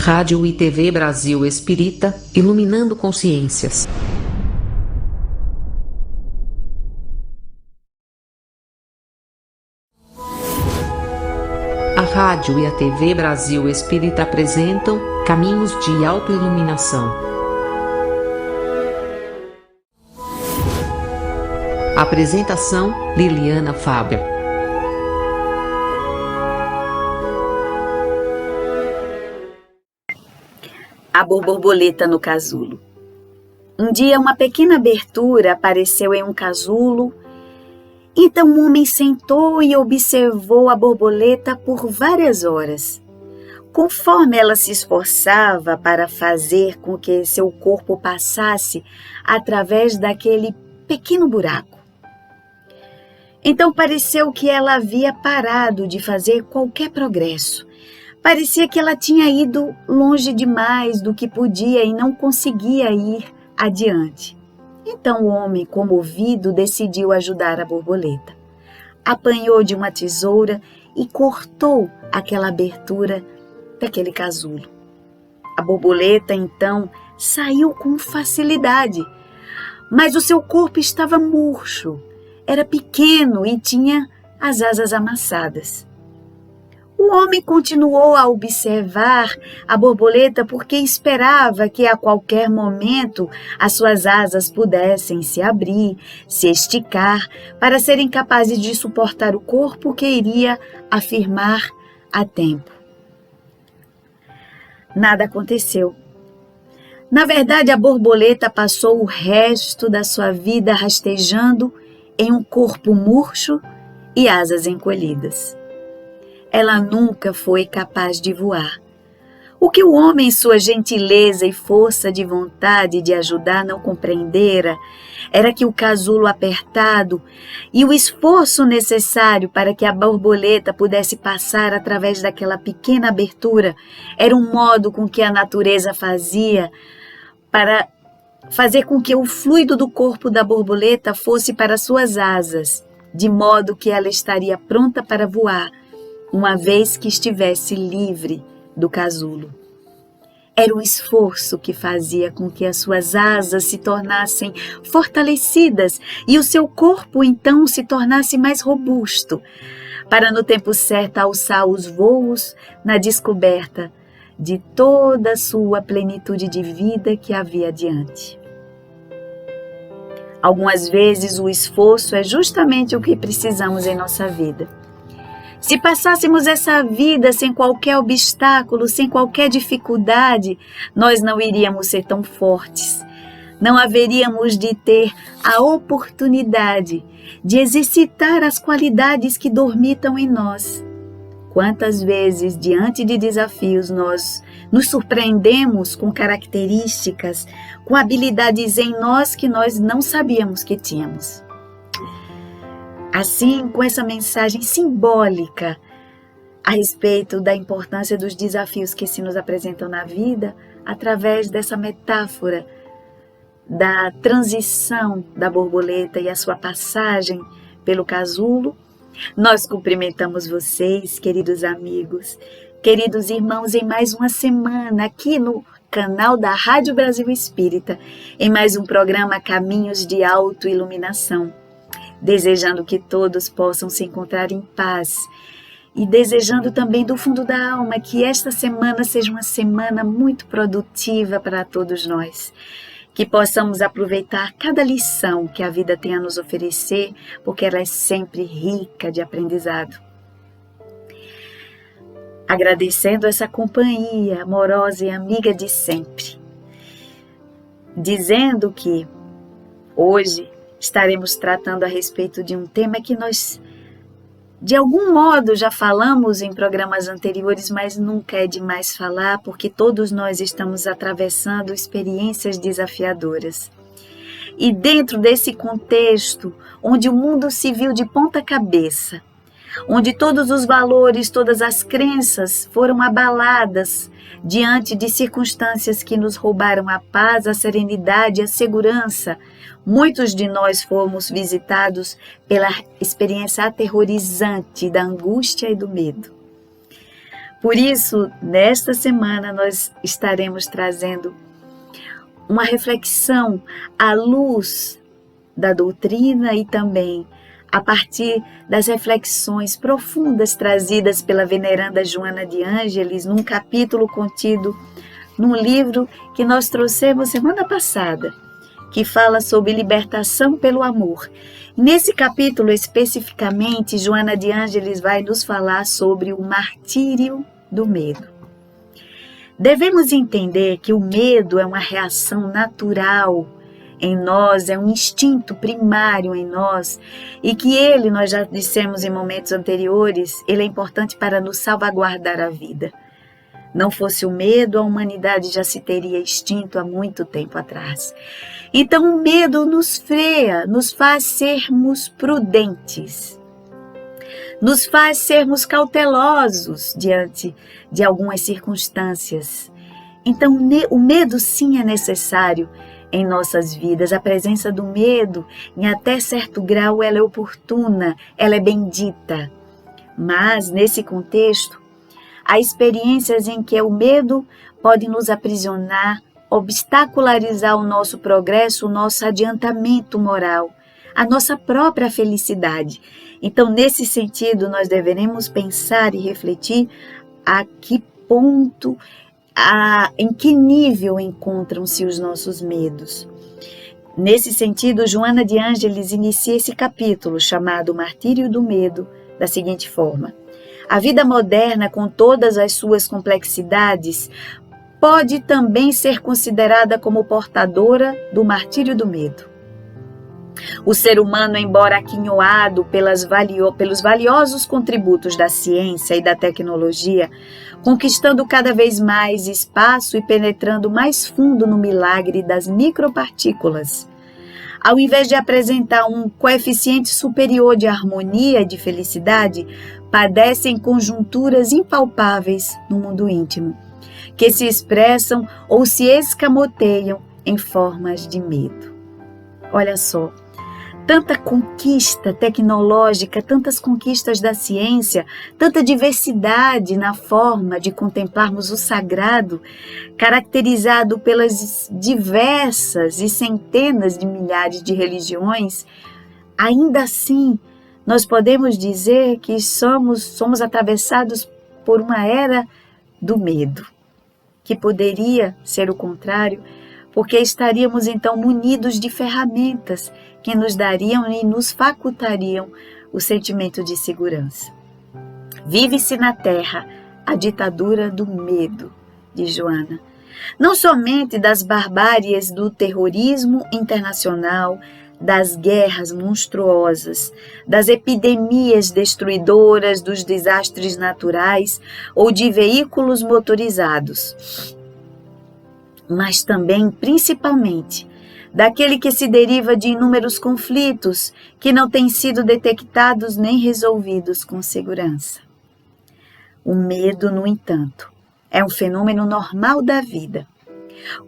Rádio e TV Brasil Espírita, iluminando consciências. A rádio e a TV Brasil Espírita apresentam Caminhos de Autoiluminação. Apresentação: Liliana Fábio. A borboleta no casulo. Um dia uma pequena abertura apareceu em um casulo. Então o homem sentou e observou a borboleta por várias horas. Conforme ela se esforçava para fazer com que seu corpo passasse através daquele pequeno buraco. Então pareceu que ela havia parado de fazer qualquer progresso. Parecia que ela tinha ido longe demais do que podia e não conseguia ir adiante. Então o homem, comovido, decidiu ajudar a borboleta. Apanhou de uma tesoura e cortou aquela abertura daquele casulo. A borboleta, então, saiu com facilidade, mas o seu corpo estava murcho, era pequeno e tinha as asas amassadas. O homem continuou a observar a borboleta porque esperava que a qualquer momento as suas asas pudessem se abrir, se esticar, para serem capazes de suportar o corpo que iria afirmar a tempo. Nada aconteceu. Na verdade, a borboleta passou o resto da sua vida rastejando em um corpo murcho e asas encolhidas. Ela nunca foi capaz de voar. O que o homem, em sua gentileza e força de vontade de ajudar, não compreendera era que o casulo apertado e o esforço necessário para que a borboleta pudesse passar através daquela pequena abertura era um modo com que a natureza fazia para fazer com que o fluido do corpo da borboleta fosse para suas asas, de modo que ela estaria pronta para voar, uma vez que estivesse livre do casulo. Era o esforço que fazia com que as suas asas se tornassem fortalecidas e o seu corpo então se tornasse mais robusto, para no tempo certo alçar os voos na descoberta de toda a sua plenitude de vida que havia adiante. Algumas vezes o esforço é justamente o que precisamos em nossa vida. Se passássemos essa vida sem qualquer obstáculo, sem qualquer dificuldade, nós não iríamos ser tão fortes. Não haveríamos de ter a oportunidade de exercitar as qualidades que dormitam em nós. Quantas vezes, diante de desafios, nós nos surpreendemos com características, com habilidades em nós que nós não sabíamos que tínhamos. Assim, com essa mensagem simbólica a respeito da importância dos desafios que se nos apresentam na vida, através dessa metáfora da transição da borboleta e a sua passagem pelo casulo, nós cumprimentamos vocês, queridos amigos, queridos irmãos, em mais uma semana aqui no canal da Rádio Brasil Espírita, em mais um programa Caminhos de Autoiluminação. Desejando que todos possam se encontrar em paz e desejando também do fundo da alma que esta semana seja uma semana muito produtiva para todos nós, que possamos aproveitar cada lição que a vida tem a nos oferecer, porque ela é sempre rica de aprendizado. Agradecendo essa companhia amorosa e amiga de sempre, dizendo que hoje estaremos tratando a respeito de um tema que nós, de algum modo, já falamos em programas anteriores, mas nunca é demais falar, porque todos nós estamos atravessando experiências desafiadoras. E dentro desse contexto, onde o mundo se viu de ponta cabeça, onde todos os valores, todas as crenças foram abaladas diante de circunstâncias que nos roubaram a paz, a serenidade, a segurança, muitos de nós fomos visitados pela experiência aterrorizante da angústia e do medo. Por isso, nesta semana, nós estaremos trazendo uma reflexão à luz da doutrina e também a partir das reflexões profundas trazidas pela veneranda Joana de Ângeles num capítulo contido num livro que nós trouxemos semana passada, que fala sobre libertação pelo amor. Nesse capítulo especificamente, Joana de Ângeles vai nos falar sobre o martírio do medo. Devemos entender que o medo é uma reação natural em nós, é um instinto primário em nós, e que ele, nós já dissemos em momentos anteriores, ele é importante para nos salvaguardar a vida. Não fosse o medo, a humanidade já se teria extinto há muito tempo atrás. Então o medo nos freia, nos faz sermos prudentes, nos faz sermos cautelosos diante de algumas circunstâncias. Então o medo sim é necessário em nossas vidas. A presença do medo, em até certo grau, ela é oportuna, ela é bendita. Mas nesse contexto, há experiências em que o medo pode nos aprisionar, obstacularizar o nosso progresso, o nosso adiantamento moral, a nossa própria felicidade. Então, nesse sentido, nós deveremos pensar e refletir a que ponto, em que nível encontram-se os nossos medos. Nesse sentido, Joana de Ângeles inicia esse capítulo chamado Martírio do Medo da seguinte forma: a vida moderna, com todas as suas complexidades, pode também ser considerada como portadora do martírio do medo. O ser humano, embora aquinhoado pelos valiosos contributos da ciência e da tecnologia, conquistando cada vez mais espaço e penetrando mais fundo no milagre das micropartículas, ao invés de apresentar um coeficiente superior de harmonia e de felicidade, padecem conjunturas impalpáveis no mundo íntimo, que se expressam ou se escamoteiam em formas de medo. Olha só, tanta conquista tecnológica, tantas conquistas da ciência, tanta diversidade na forma de contemplarmos o sagrado, caracterizado pelas diversas e centenas de milhares de religiões. Ainda assim, nós podemos dizer que somos atravessados por uma era do medo, que poderia ser o contrário, porque estaríamos então munidos de ferramentas que nos dariam e nos facultariam o sentimento de segurança. Vive-se na terra a ditadura do medo, diz Joana, não somente das barbáries do terrorismo internacional, das guerras monstruosas, das epidemias destruidoras, dos desastres naturais ou de veículos motorizados, mas também, principalmente, daquele que se deriva de inúmeros conflitos que não têm sido detectados nem resolvidos com segurança. O medo, no entanto, é um fenômeno normal da vida.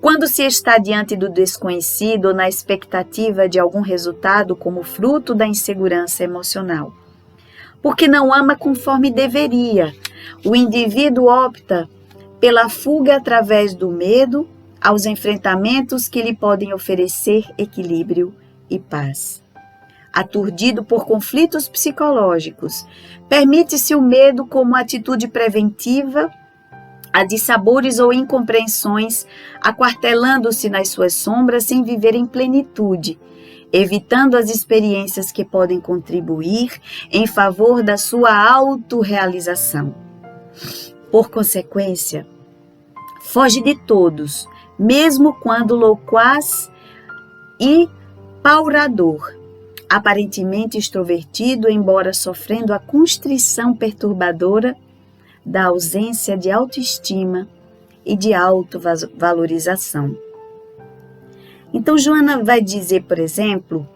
Quando se está diante do desconhecido ou na expectativa de algum resultado como fruto da insegurança emocional, porque não ama conforme deveria, o indivíduo opta pela fuga através do medo aos enfrentamentos que lhe podem oferecer equilíbrio e paz. Aturdido por conflitos psicológicos, permite-se o medo como atitude preventiva a dissabores ou incompreensões, aquartelando-se nas suas sombras sem viver em plenitude, evitando as experiências que podem contribuir em favor da sua autorrealização. Por consequência, foge de todos, mesmo quando loquaz e paurador, aparentemente extrovertido, embora sofrendo a constrição perturbadora da ausência de autoestima e de autovalorização. Então, Joana vai dizer, por exemplo,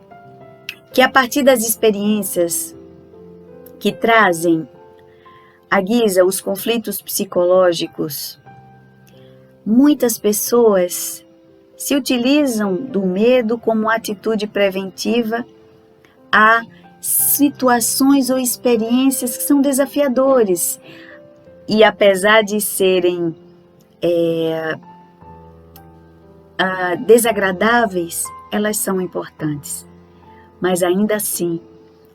que a partir das experiências que trazem à guisa os conflitos psicológicos, muitas pessoas se utilizam do medo como atitude preventiva a situações ou experiências que são desafiadores E apesar de serem desagradáveis, elas são importantes. Mas ainda assim,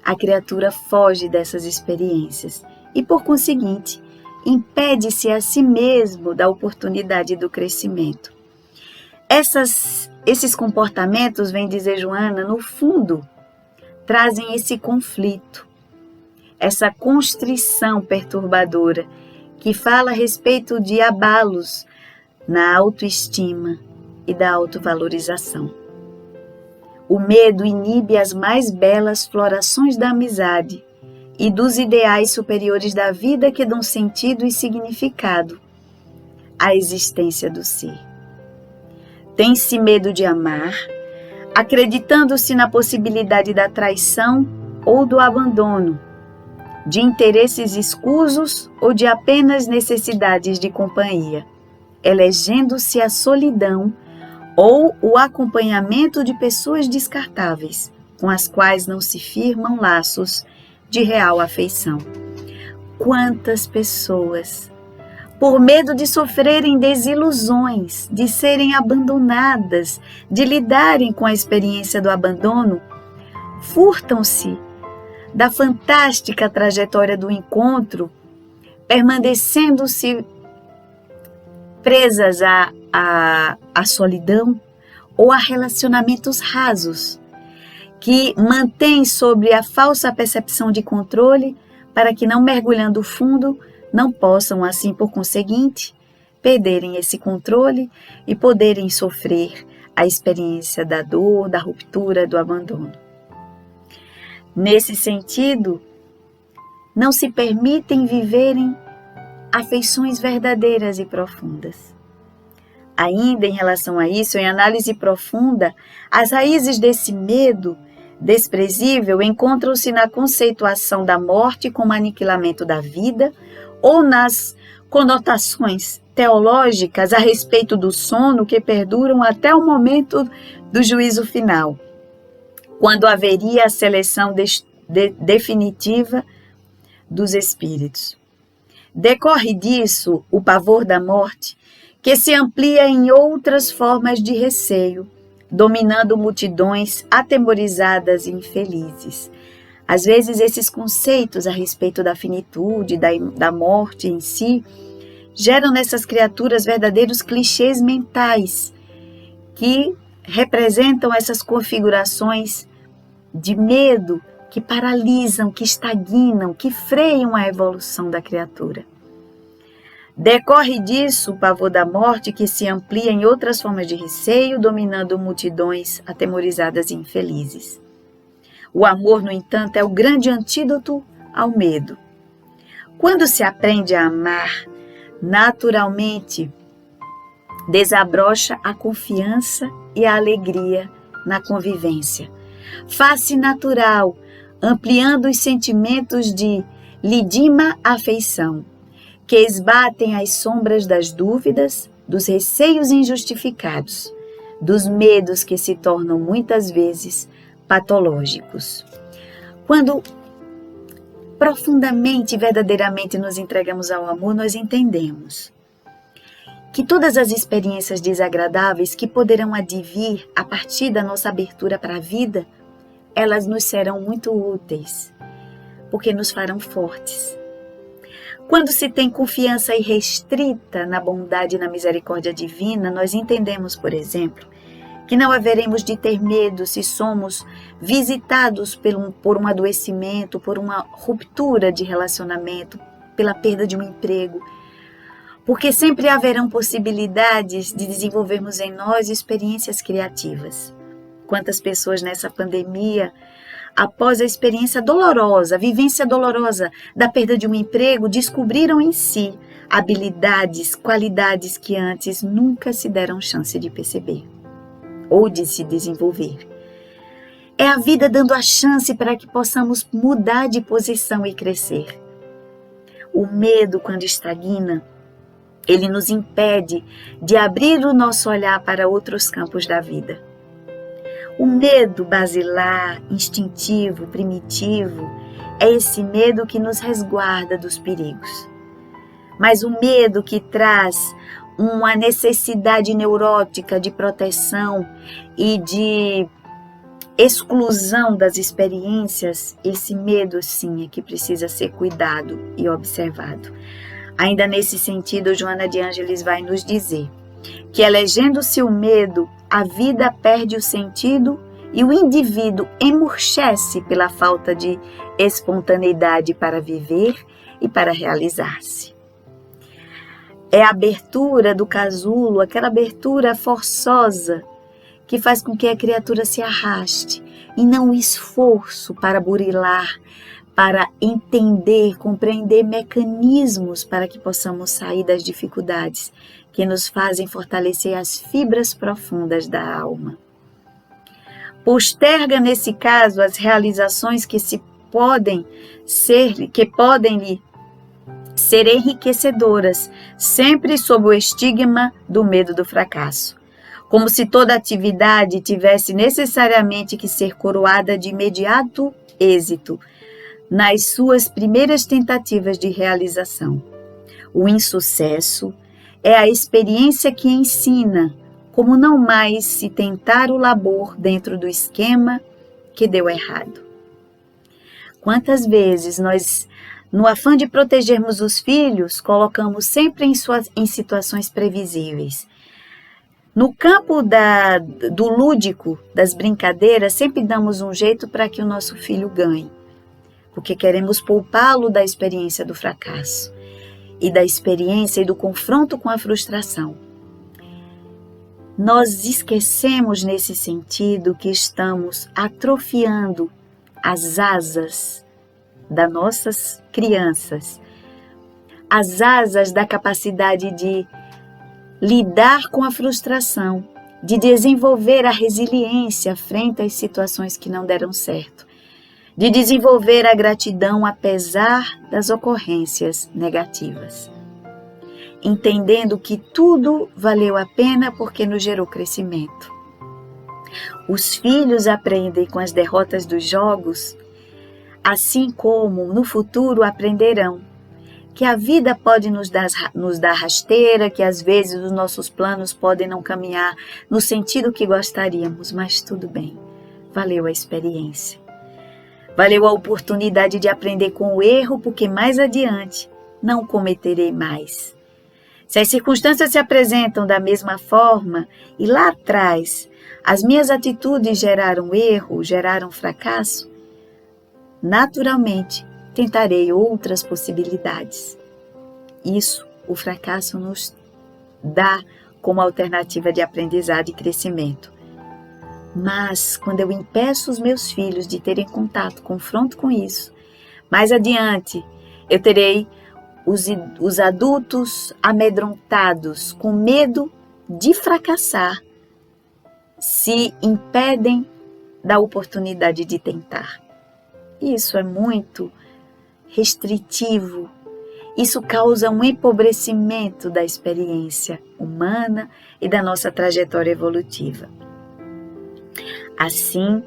a criatura foge dessas experiências e, por conseguinte, impede-se a si mesmo da oportunidade do crescimento. Esses comportamentos, vem dizer Joana, no fundo, trazem esse conflito, essa constrição perturbadora que fala a respeito de abalos na autoestima e da autovalorização. O medo inibe as mais belas florações da amizade e dos ideais superiores da vida que dão sentido e significado à existência do ser. Tem-se medo de amar, acreditando-se na possibilidade da traição ou do abandono, de interesses escusos ou de apenas necessidades de companhia, elegendo-se a solidão ou o acompanhamento de pessoas descartáveis, com as quais não se firmam laços de real afeição. Quantas pessoas, por medo de sofrerem desilusões, de serem abandonadas, de lidarem com a experiência do abandono, furtam-se da fantástica trajetória do encontro, permanecendo-se presas à solidão ou a relacionamentos rasos, que mantêm sobre a falsa percepção de controle para que, não mergulhando fundo, não possam, assim por conseguinte, perderem esse controle e poderem sofrer a experiência da dor, da ruptura, do abandono. Nesse sentido, não se permitem viverem afeições verdadeiras e profundas. Ainda em relação a isso, em análise profunda, as raízes desse medo desprezível encontram-se na conceituação da morte como aniquilamento da vida ou nas conotações teológicas a respeito do sono que perduram até o momento do juízo final, quando haveria a seleção definitiva dos espíritos. Decorre disso o pavor da morte, que se amplia em outras formas de receio, dominando multidões atemorizadas e infelizes. Às vezes, esses conceitos a respeito da finitude, da morte em si, geram nessas criaturas verdadeiros clichês mentais, que representam essas configurações de medo que paralisam, que estagnam, que freiam a evolução da criatura. Decorre disso o pavor da morte, que se amplia em outras formas de receio, dominando multidões atemorizadas e infelizes. O amor, no entanto, é o grande antídoto ao medo. Quando se aprende a amar, naturalmente desabrocha a confiança e a alegria na convivência. Faz-se natural, ampliando os sentimentos de lidima afeição, que esbatem as sombras das dúvidas, dos receios injustificados, dos medos que se tornam muitas vezes patológicos. Quando profundamente e verdadeiramente nos entregamos ao amor, nós entendemos que todas as experiências desagradáveis que poderão advir a partir da nossa abertura para a vida, elas nos serão muito úteis, porque nos farão fortes. Quando se tem confiança irrestrita na bondade e na misericórdia divina, nós entendemos, por exemplo, que não haveremos de ter medo se somos visitados por um adoecimento, por uma ruptura de relacionamento, pela perda de um emprego, porque sempre haverão possibilidades de desenvolvermos em nós experiências criativas. Quantas pessoas nessa pandemia, após a experiência dolorosa, a vivência dolorosa da perda de um emprego, descobriram em si habilidades, qualidades que antes nunca se deram chance de perceber ou de se desenvolver. É a vida dando a chance para que possamos mudar de posição e crescer. O medo, quando estagna, ele nos impede de abrir o nosso olhar para outros campos da vida. O medo basilar, instintivo, primitivo, é esse medo que nos resguarda dos perigos. mas o medo que traz uma necessidade neurótica de proteção e de exclusão das experiências, esse medo sim é que precisa ser cuidado e observado. Ainda nesse sentido, Joana de Ângeles vai nos dizer que, elegendo-se o medo, a vida perde o sentido e o indivíduo emurchece pela falta de espontaneidade para viver e para realizar-se. É a abertura do casulo, aquela abertura forçosa que faz com que a criatura se arraste, e não o esforço para burilar, para entender, compreender mecanismos para que possamos sair das dificuldades que nos fazem fortalecer as fibras profundas da alma. Posterga, nesse caso, as realizações que podem lhe ser enriquecedoras, sempre sob o estigma do medo do fracasso. Como se toda atividade tivesse necessariamente que ser coroada de imediato êxito nas suas primeiras tentativas de realização. O insucesso é a experiência que ensina como não mais se tentar o labor dentro do esquema que deu errado. Quantas vezes nós, no afã de protegermos os filhos, colocamos sempre em situações previsíveis. No campo do lúdico, das brincadeiras, sempre damos um jeito para que o nosso filho ganhe, porque queremos poupá-lo da experiência do fracasso e da experiência e do confronto com a frustração. Nós esquecemos nesse sentido que estamos atrofiando as asas das nossas crianças, as asas da capacidade de lidar com a frustração, de desenvolver a resiliência frente às situações que não deram certo, de desenvolver a gratidão apesar das ocorrências negativas, entendendo que tudo valeu a pena porque nos gerou crescimento. Os filhos aprendem com as derrotas dos jogos, assim como no futuro aprenderão que a vida pode nos dar rasteira, que às vezes os nossos planos podem não caminhar no sentido que gostaríamos, mas tudo bem, valeu a experiência. Valeu a oportunidade de aprender com o erro, porque mais adiante não cometerei mais. Se as circunstâncias se apresentam da mesma forma e lá atrás as minhas atitudes geraram erro, geraram fracasso, naturalmente tentarei outras possibilidades. Isso o fracasso nos dá como alternativa de aprendizado e crescimento. Mas quando eu impeço os meus filhos de terem contato, confronto com isso, mais adiante eu terei os adultos amedrontados, com medo de fracassar, se impedem da oportunidade de tentar. Isso é muito restritivo. Isso causa um empobrecimento da experiência humana e da nossa trajetória evolutiva. Assim,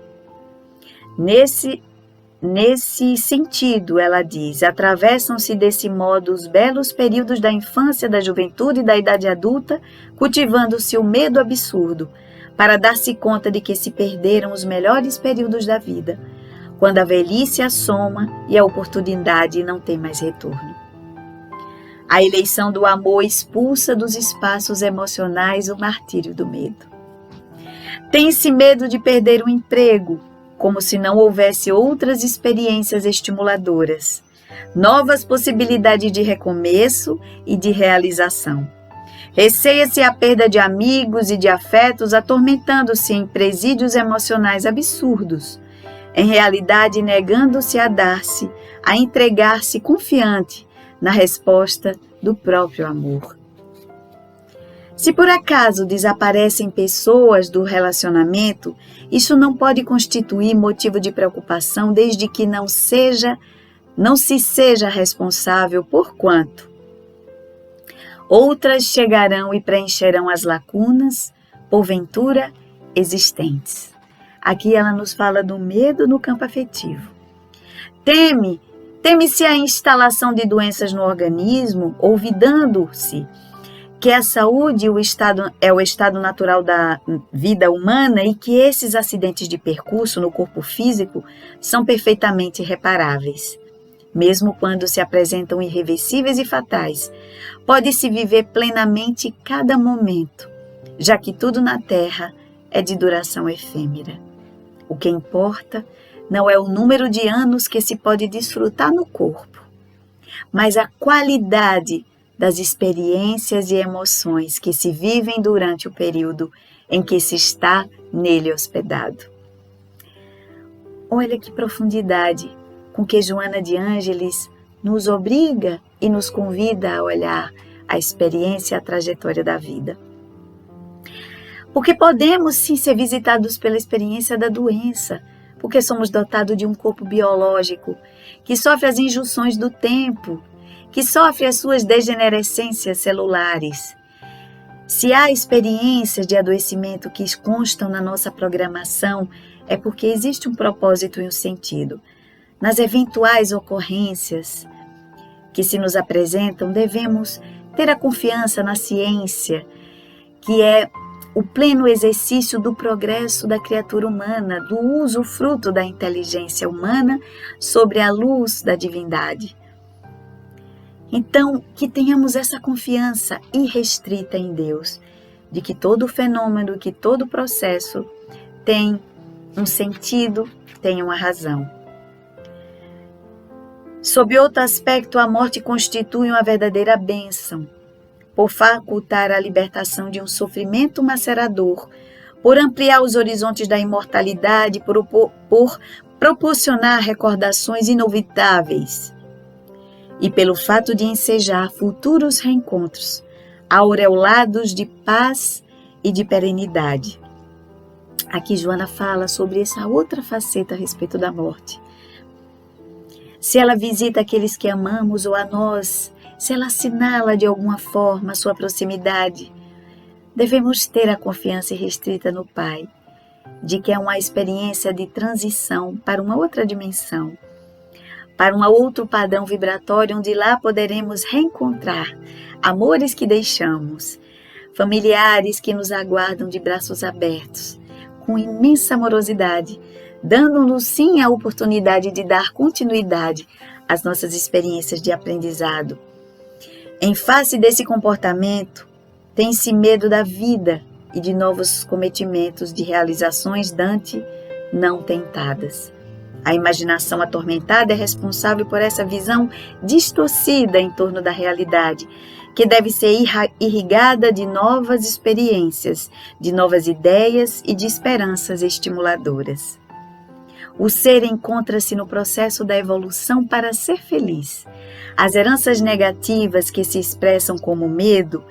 nesse sentido, ela diz, atravessam-se desse modo os belos períodos da infância, da juventude e da idade adulta, cultivando-se o medo absurdo, para dar-se conta de que se perderam os melhores períodos da vida, quando a velhice assoma e a oportunidade não tem mais retorno. A eleição do amor expulsa dos espaços emocionais o martírio do medo. Tem-se medo de perder o emprego, como se não houvesse outras experiências estimuladoras, novas possibilidades de recomeço e de realização. Receia-se a perda de amigos e de afetos, atormentando-se em presídios emocionais absurdos, em realidade negando-se a dar-se, a entregar-se confiante na resposta do próprio amor. Se por acaso desaparecem pessoas do relacionamento, isso não pode constituir motivo de preocupação desde que não se seja responsável por quanto. Outras chegarão e preencherão as lacunas, porventura, Aqui ela nos fala do medo no campo afetivo. Teme Teme-se a instalação de doenças no organismo, olvidando-se que a saúde é o estado natural da vida humana e que esses acidentes de percurso no corpo físico são perfeitamente reparáveis. Mesmo quando se apresentam irreversíveis e fatais, pode-se viver plenamente cada momento, já que tudo na Terra é de duração efêmera. O que importa não é o número de anos que se pode desfrutar no corpo, mas a qualidade das experiências e emoções que se vivem durante o período em que se está nele hospedado. Olha que profundidade com que Joana de Ângeles nos obriga e nos convida a olhar a experiência e a trajetória da vida. Porque podemos sim ser visitados pela experiência da doença, porque somos dotados de um corpo biológico que sofre as injunções do tempo, que sofre as suas degenerescências celulares. Se há experiências de adoecimento que constam na nossa programação, é porque existe um propósito e um sentido. Nas eventuais ocorrências que se nos apresentam, devemos ter a confiança na ciência, que é o pleno exercício do progresso da criatura humana, do uso fruto da inteligência humana sobre a luz da divindade. Então, que tenhamos essa confiança irrestrita em Deus, de que todo fenômeno, que todo processo tem um sentido, tem uma razão. Sob outro aspecto, a morte constitui uma verdadeira bênção, por facultar a libertação de um sofrimento macerador, por ampliar os horizontes da imortalidade, por proporcionar recordações inovitáveis, e pelo fato de ensejar futuros reencontros, aureolados de paz e de perenidade. Aqui Joana fala sobre essa outra faceta a respeito da morte. Se ela visita aqueles que amamos ou a nós, se ela assinala de alguma forma a sua proximidade, devemos ter a confiança irrestrita no Pai, de que é uma experiência de transição para uma outra dimensão, para um outro padrão vibratório, onde lá poderemos reencontrar amores que deixamos, familiares que nos aguardam de braços abertos, com imensa amorosidade, dando-nos sim a oportunidade de dar continuidade às nossas experiências de aprendizado. Em face desse comportamento, tem-se medo da vida e de novos cometimentos de realizações dante não tentadas. A imaginação atormentada é responsável por essa visão distorcida em torno da realidade, que deve ser irrigada de novas experiências, de novas ideias e de esperanças estimuladoras. O ser encontra-se no processo da evolução para ser feliz. As heranças negativas que se expressam como medo,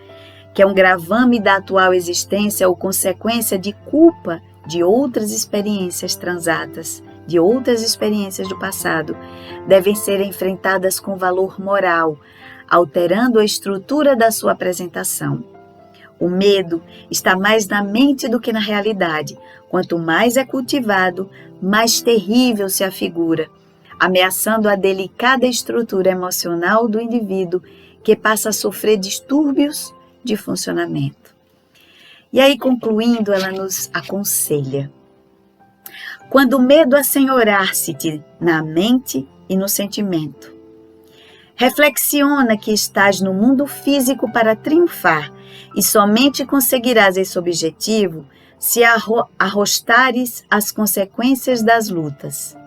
que é um gravame da atual existência ou consequência de culpa de outras experiências transatas, de outras experiências do passado, devem ser enfrentadas com valor moral, alterando a estrutura da sua apresentação. O medo está mais na mente do que na realidade. Quanto mais é cultivado, mais terrível se afigura, ameaçando a delicada estrutura emocional do indivíduo, que passa a sofrer distúrbios de funcionamento. E aí, concluindo, ela nos aconselha: quando o medo assenhorar-se-te na mente e no sentimento, reflexiona que estás no mundo físico para triunfar e somente conseguirás esse objetivo se arrostares as consequências das lutas.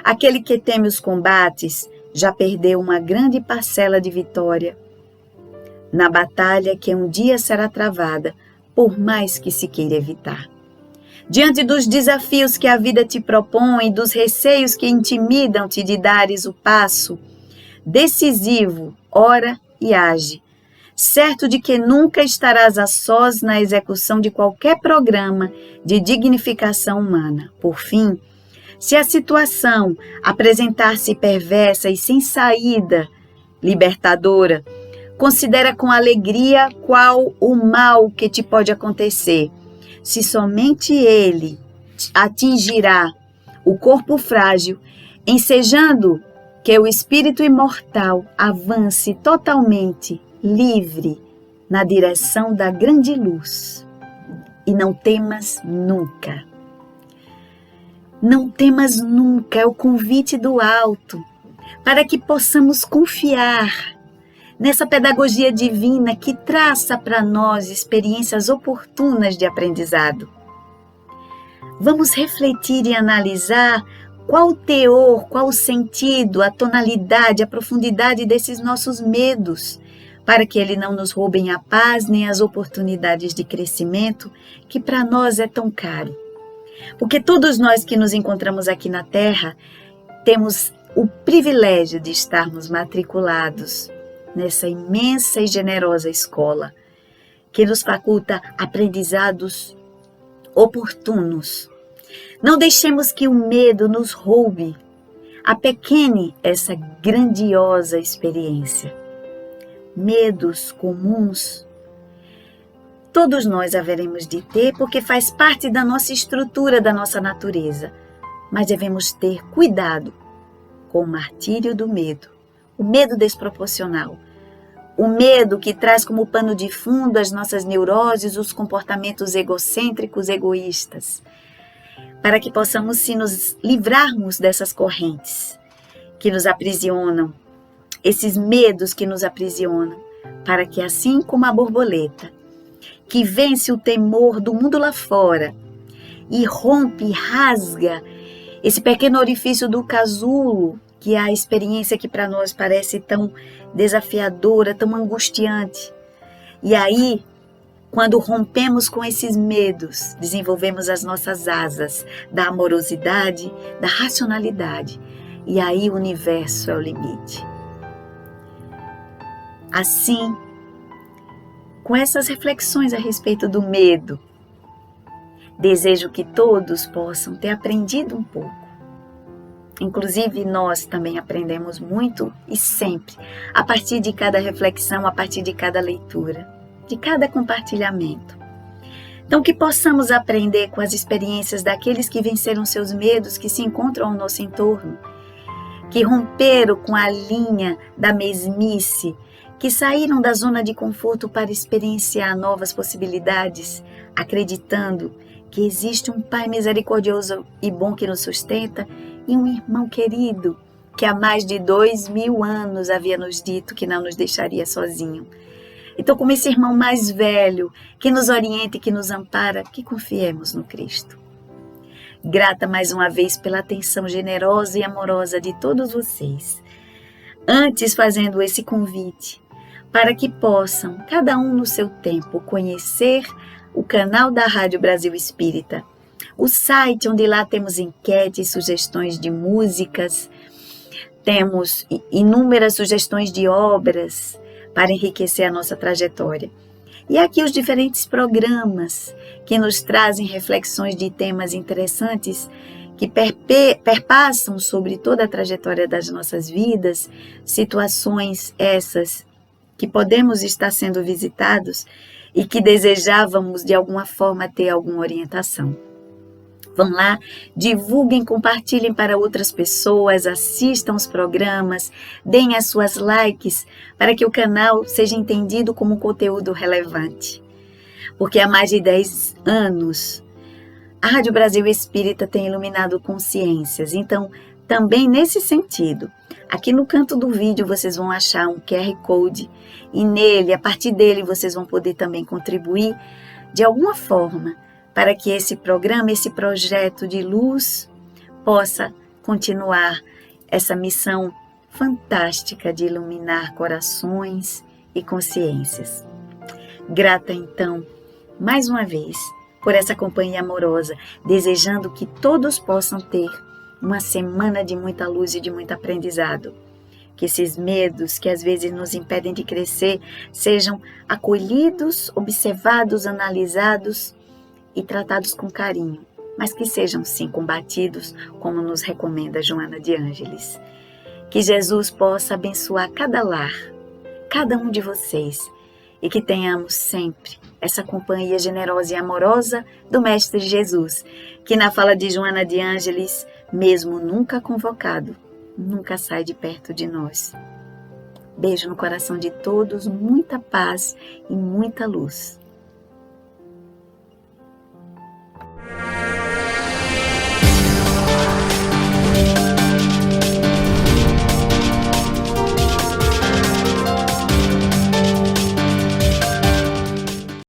Aquele que teme os combates já perdeu uma grande parcela de vitória na batalha que um dia será travada, por mais que se queira evitar. Diante dos desafios que a vida te propõe, dos receios que intimidam-te de dares o passo decisivo, ora e age, certo de que nunca estarás a sós na execução de qualquer programa de dignificação humana. Por fim, se a situação apresentar-se perversa e sem saída libertadora, considera com alegria qual o mal que te pode acontecer, se somente ele atingirá o corpo frágil, ensejando que o espírito imortal avance totalmente livre na direção da grande luz. E não temas nunca. Não temas nunca é o convite do alto para que possamos confiar nessa pedagogia divina que traça para nós experiências oportunas de aprendizado. Vamos refletir e analisar qual o teor, qual o sentido, a tonalidade, a profundidade desses nossos medos, para que ele não nos roubem a paz nem as oportunidades de crescimento que para nós é tão caro. Porque todos nós que nos encontramos aqui na Terra temos o privilégio de estarmos matriculados nessa imensa e generosa escola, que nos faculta aprendizados oportunos. Não deixemos que o medo nos roube, apequene essa grandiosa experiência. Medos comuns, todos nós haveremos de ter, porque faz parte da nossa estrutura, da nossa natureza. Mas devemos ter cuidado com o martírio do medo, o medo desproporcional, o medo que traz como pano de fundo as nossas neuroses, os comportamentos egocêntricos, egoístas, para que possamos sim nos livrarmos dessas correntes que nos aprisionam, esses medos que nos aprisionam, para que assim como a borboleta, que vence o temor do mundo lá fora e rompe, rasga esse pequeno orifício do casulo, que é a experiência que para nós parece tão desafiadora, tão angustiante. E aí, quando rompemos com esses medos, desenvolvemos as nossas asas da amorosidade, da racionalidade. E aí o universo é o limite. Assim, com essas reflexões a respeito do medo, desejo que todos possam ter aprendido um pouco. Inclusive nós também aprendemos muito e sempre, a partir de cada reflexão, a partir de cada leitura, de cada compartilhamento. Então que possamos aprender com as experiências daqueles que venceram seus medos, que se encontram ao nosso entorno, que romperam com a linha da mesmice, que saíram da zona de conforto para experienciar novas possibilidades, acreditando que existe um Pai misericordioso e bom que nos sustenta e um irmão querido que há mais de 2000 anos havia nos dito que não nos deixaria sozinho. Então, como esse irmão mais velho que nos orienta e que nos ampara, que confiemos no Cristo. Grata mais uma vez pela atenção generosa e amorosa de todos vocês. Antes, fazendo esse convite, para que possam, cada um no seu tempo, conhecer o canal da Rádio Brasil Espírita, o site onde lá temos enquetes, sugestões de músicas, temos inúmeras sugestões de obras para enriquecer a nossa trajetória. E aqui os diferentes programas que nos trazem reflexões de temas interessantes que perpassam sobre toda a trajetória das nossas vidas, situações essas que podemos estar sendo visitados e que desejávamos de alguma forma ter alguma orientação. Vão lá, divulguem, compartilhem para outras pessoas, assistam os programas, deem as suas likes para que o canal seja entendido como um conteúdo relevante. Porque há mais de 10 anos, a Rádio Brasil Espírita tem iluminado consciências. Então, também nesse sentido, aqui no canto do vídeo vocês vão achar um QR Code e nele, a partir dele, vocês vão poder também contribuir de alguma forma para que esse programa, esse projeto de luz possa continuar essa missão fantástica de iluminar corações e consciências. Grata então, mais uma vez, por essa companhia amorosa, desejando que todos possam ter uma semana de muita luz e de muito aprendizado. Que esses medos que às vezes nos impedem de crescer sejam acolhidos, observados, analisados e tratados com carinho, mas que sejam sim combatidos, como nos recomenda Joana de Ângeles. Que Jesus possa abençoar cada lar, cada um de vocês, e que tenhamos sempre essa companhia generosa e amorosa do Mestre Jesus, que na fala de Joana de Ângeles, mesmo nunca convocado, nunca sai de perto de nós. Beijo no coração de todos, muita paz e muita luz.